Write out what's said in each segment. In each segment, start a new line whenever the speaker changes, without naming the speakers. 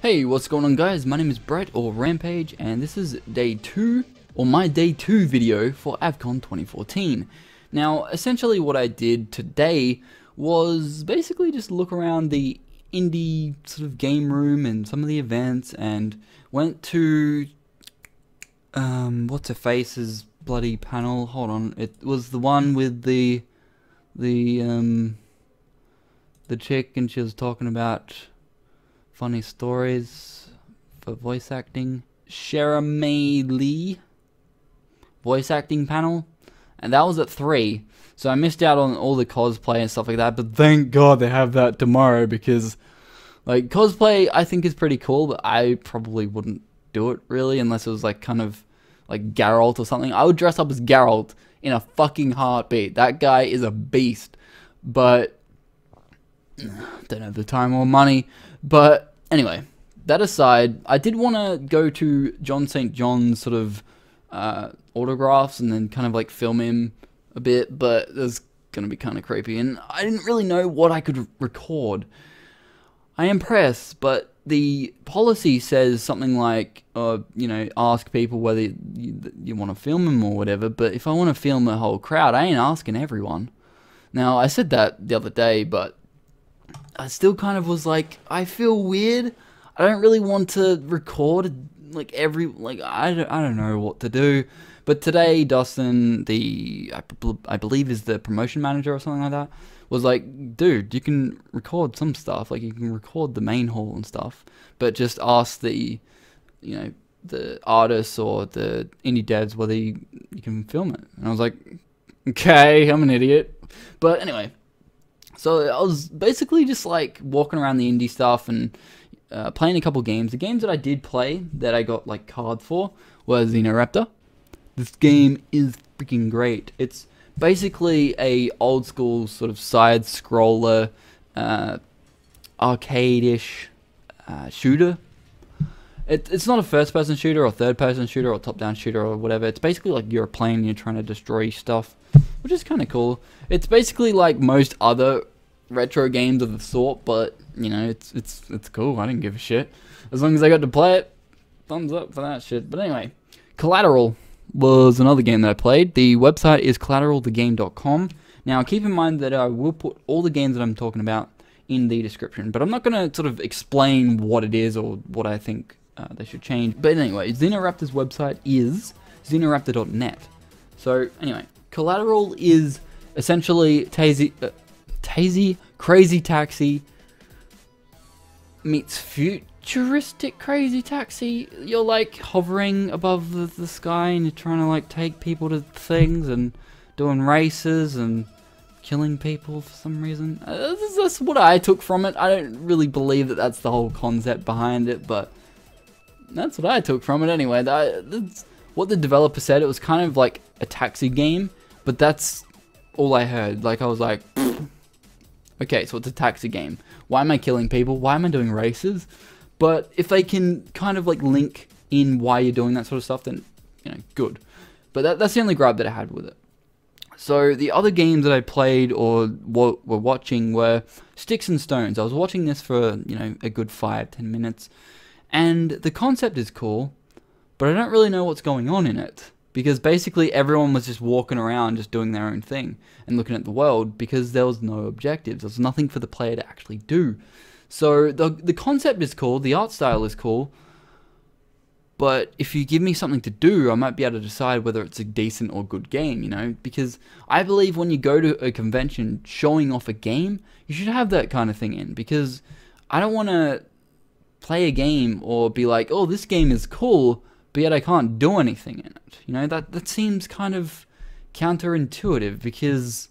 Hey, what's going on guys? My name is Brett or Rampage and this is day 2 or my day 2 video for AvCon 2014. Now essentially what I did today was basically just look around the indie sort of game room and some of the events and went to what's her face's bloody panel. Hold on, it was the one with the chick and she was talking about funny stories for voice acting. Sheramay Lee voice acting panel, and that was at 3. So I missed out on all the cosplay and stuff like that. But thank God they have that tomorrow because, like, cosplay I think is pretty cool, but I probably wouldn't do it really unless it was like kind of like Geralt or something. I would dress up as Geralt in a fucking heartbeat. That guy is a beast, but don't have the time or money. But anyway, that aside, I did want to go to John St. John's sort of autographs and then kind of like film him a bit, but it was going to be kind of creepy and I didn't really know what I could record. I am pressed, but the policy says something like, you know, ask people whether you want to film them or whatever, but if I want to film a whole crowd, I ain't asking everyone. Now, I said that the other day, but I still kind of was like, I feel weird. I don't really want to record like I don't know what to do. But today, Dustin, I believe is the promotion manager or something like that, was like, dude, you can record some stuff, like you can record the main hall and stuff, but just ask the, you know, the artists or the indie devs whether you can film it. And I was like, okay, I'm an idiot. But anyway, so I was basically just like walking around the indie stuff and playing a couple games. The games that I did play that I got like cards for was Xenoraptor. This game is freaking great. It's basically a old school sort of side scroller, arcade-ish shooter. It's not a first person shooter or third person shooter or top down shooter or whatever. It's basically like you're a plane and you're trying to destroy stuff, which is kind of cool. It's basically like most other retro games of the sort, but you know, it's cool. I didn't give a shit as long as I got to play it. Thumbs up for that shit. But anyway, Collateral was another game that I played. The website is collateralthegame.com. Now keep in mind that I will put all the games that I'm talking about in the description, but I'm not going to sort of explain what it is or what I think they should change. But anyway, Xenoraptor's website is xenoraptor.net. So anyway, Collateral is essentially Crazy Taxi meets futuristic Crazy Taxi. You're like hovering above the sky and you're trying to like take people to things and doing races and killing people for some reason. That's what I took from it. I don't really believe that that's the whole concept behind it, but that's what I took from it anyway. That's what the developer said. It was kind of like a taxi game, but that's all I heard. Like I was like, okay, so it's a taxi game. Why am I killing people? Why am I doing races? But if they can kind of like link in why you're doing that sort of stuff, then, you know, good. But that's the only gripe that I had with it. So the other games that I played or were watching were Sticks and Stones. I was watching this for, you know, a good 5-10 minutes. And the concept is cool, but I don't really know what's going on in it. Because basically everyone was just walking around just doing their own thing and looking at the world because there was no objectives. There was nothing for the player to actually do. So the concept is cool, the art style is cool, but if you give me something to do, I might be able to decide whether it's a decent or good game, you know? Because I believe when you go to a convention showing off a game, you should have that kind of thing in. Because I don't want to play a game or be like, oh, this game is cool, but yet I can't do anything in it. You know, that seems kind of counterintuitive, because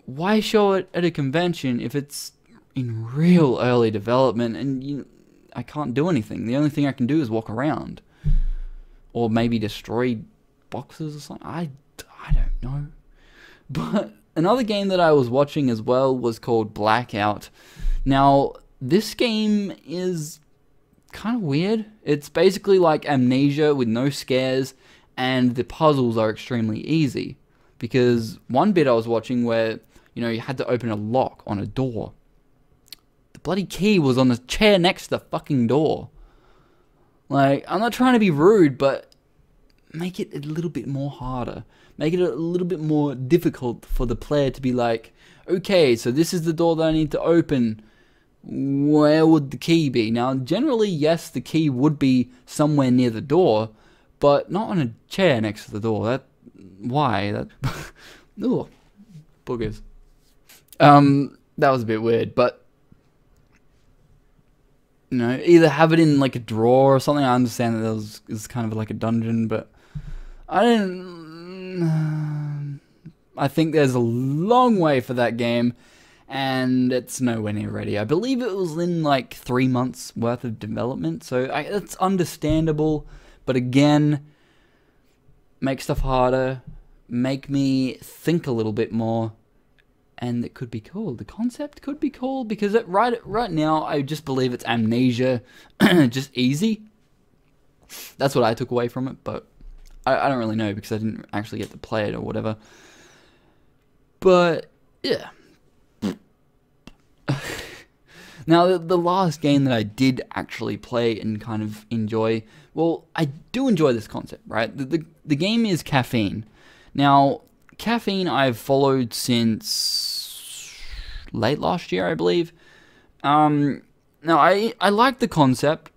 why show it at a convention if it's in real early development and I can't do anything? The only thing I can do is walk around. Or maybe destroy boxes or something. I don't know. But another game that I was watching as well was called Blackout. Now, this game is kind of weird. It's basically like Amnesia with no scares, and the puzzles are extremely easy. Because one bit I was watching where, you know, you had to open a lock on a door. The bloody key was on the chair next to the fucking door. Like, I'm not trying to be rude, but make it a little bit more harder. Make it a little bit more difficult for the player to be like, okay, so this is the door that I need to open. Where would the key be? Now, generally, yes, the key would be somewhere near the door, but not on a chair next to the door. Why? Ooh, boogers. That was a bit weird, but you know, either have it in like a drawer or something. I understand that it's kind of like a dungeon, but I think there's a long way for that game, and it's nowhere near ready. I believe it was in like 3 months worth of development, so it's understandable. But again, make stuff harder, make me think a little bit more, and it could be cool. The concept could be cool, because right now I just believe it's Amnesia, just easy. That's what I took away from it, but I don't really know, because I didn't actually get to play it or whatever. But yeah. Now, the last game that I did actually play and kind of enjoy, well, I do enjoy this concept, right? The game is Caffeine. Now, Caffeine I've followed since late last year, I believe. Now, I like the concept,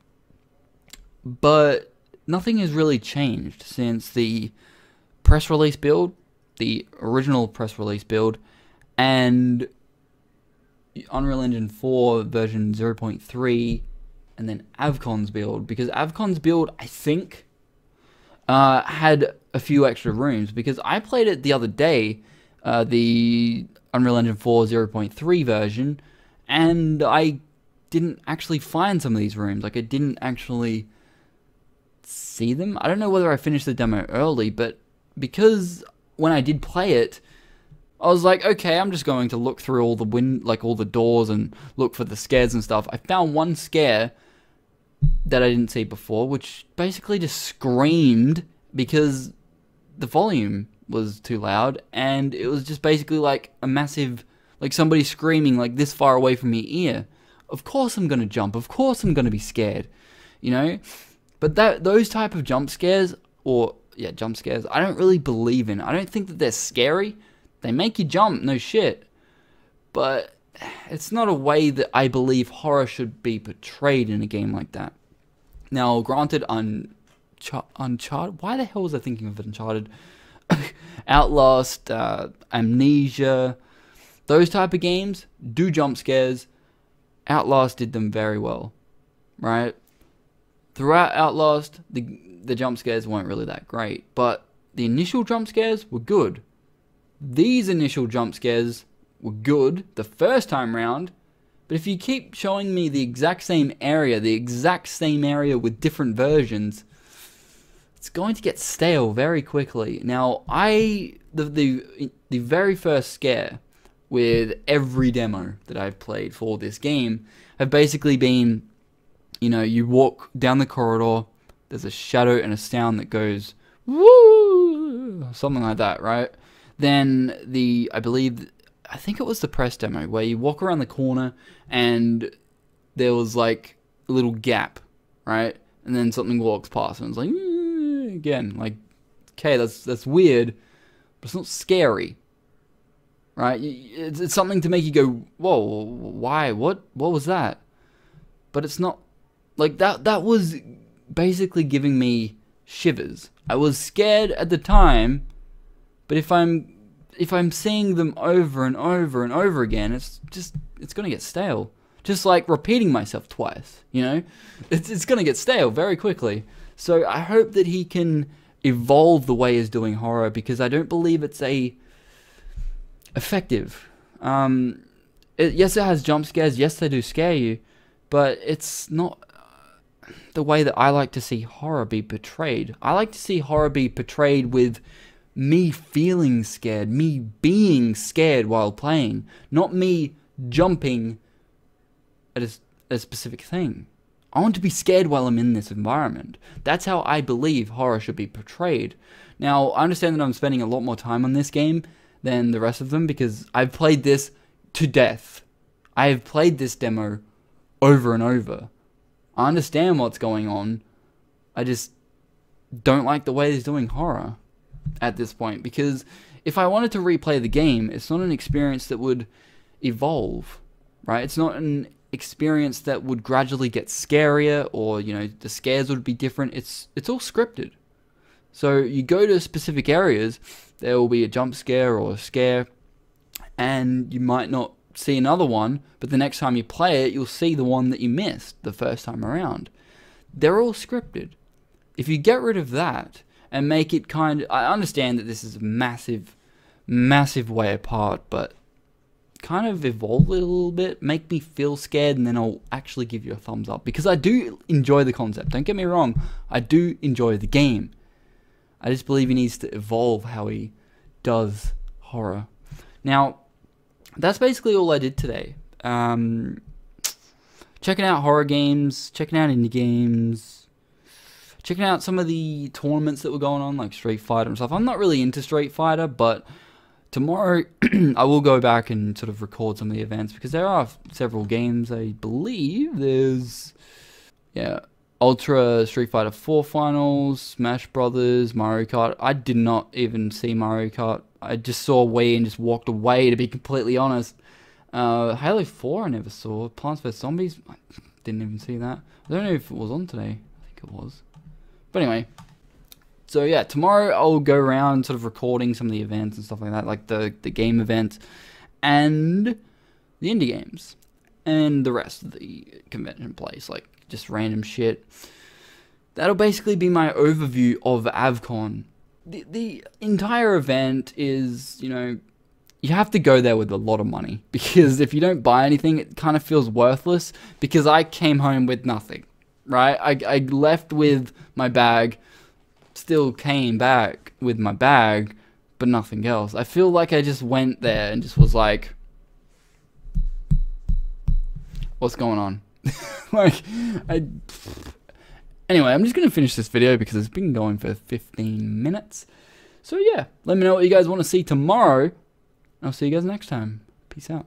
but nothing has really changed since the press release build, the original press release build, and Unreal Engine 4 version 0.3, and then Avcon's build, because Avcon's build, I think, had a few extra rooms, because I played it the other day, the Unreal Engine 4 0.3 version, and I didn't actually find some of these rooms. Like, I didn't actually see them. I don't know whether I finished the demo early, but because when I did play it, I was like, okay, I'm just going to look through all the doors and look for the scares and stuff. I found one scare that I didn't see before, which basically just screamed because the volume was too loud, and it was just basically like a massive, like somebody screaming like this far away from your ear. Of course I'm going to jump. Of course I'm going to be scared, you know? But those type of jump scares, jump scares, I don't really believe in. I don't think that they're scary. They make you jump, no shit. But it's not a way that I believe horror should be portrayed in a game like that. Now, granted, Uncharted, why the hell was I thinking of Uncharted? Outlast, Amnesia, those type of games do jump scares. Outlast did them very well, right? Throughout Outlast, the jump scares weren't really that great, but the initial jump scares were good. These initial jump scares were good the first time round, but if you keep showing me the exact same area with different versions, it's going to get stale very quickly. Now, the very first scare with every demo that I've played for this game have basically been, you know, you walk down the corridor, there's a shadow and a sound that goes, woo, something like that, right? Then I think it was the press demo where you walk around the corner and there was like a little gap, right? And then something walks past and it's like, again, like, okay, that's weird, but it's not scary, right? It's something to make you go, whoa, why, what was that? But it's not, like, that was basically giving me shivers. I was scared at the time, but if I'm seeing them over and over and over again, it's gonna get stale. Just like repeating myself twice, you know? It's gonna get stale very quickly. So I hope that he can evolve the way he's doing horror, because I don't believe it's effective. Yes, it has jump scares. Yes, they do scare you, but it's not the way that I like to see horror be portrayed. I like to see horror be portrayed with me feeling scared, me being scared while playing, not me jumping at a specific thing. I want to be scared while I'm in this environment. That's how I believe horror should be portrayed. Now, I understand that I'm spending a lot more time on this game than the rest of them, because I've played this to death. I have played this demo over and over. I understand what's going on. I just don't like the way he's doing horror at this point, because if I wanted to replay the game, it's not an experience that would evolve, right? It's not an experience that would gradually get scarier, or, you know, the scares would be different. It's all scripted. So you go to specific areas, there will be a jump scare or a scare, and you might not see another one, but the next time you play it, you'll see the one that you missed the first time around. They're all scripted. If you get rid of that and make it kind of... I understand that this is a massive, massive way apart, but kind of evolve it a little bit, make me feel scared, and then I'll actually give you a thumbs up. Because I do enjoy the concept. Don't get me wrong. I do enjoy the game. I just believe he needs to evolve how he does horror. Now, that's basically all I did today. Checking out horror games, checking out indie games, checking out some of the tournaments that were going on, like Street Fighter and stuff. I'm not really into Street Fighter, but tomorrow I will go back and sort of record some of the events, because there are several games. I believe there's, yeah, Ultra Street Fighter 4 Finals, Smash Brothers, Mario Kart. I did not even see Mario Kart. I just saw Wii and just walked away, to be completely honest. Halo 4 I never saw. Plants vs Zombies, I didn't even see that. I don't know if it was on today. I think it was. But anyway, so yeah, tomorrow I'll go around sort of recording some of the events and stuff like that, like the game event and the indie games and the rest of the convention place, like just random shit. That'll basically be my overview of AvCon. The entire event is, you know, you have to go there with a lot of money, because if you don't buy anything, it kind of feels worthless, because I came home with nothing, right? I left with my bag, still came back with my bag, but nothing else. I feel like I just went there and just was like, what's going on? Like, anyway, I'm just going to finish this video because it's been going for 15 minutes. So yeah, let me know what you guys want to see tomorrow. I'll see you guys next time. Peace out.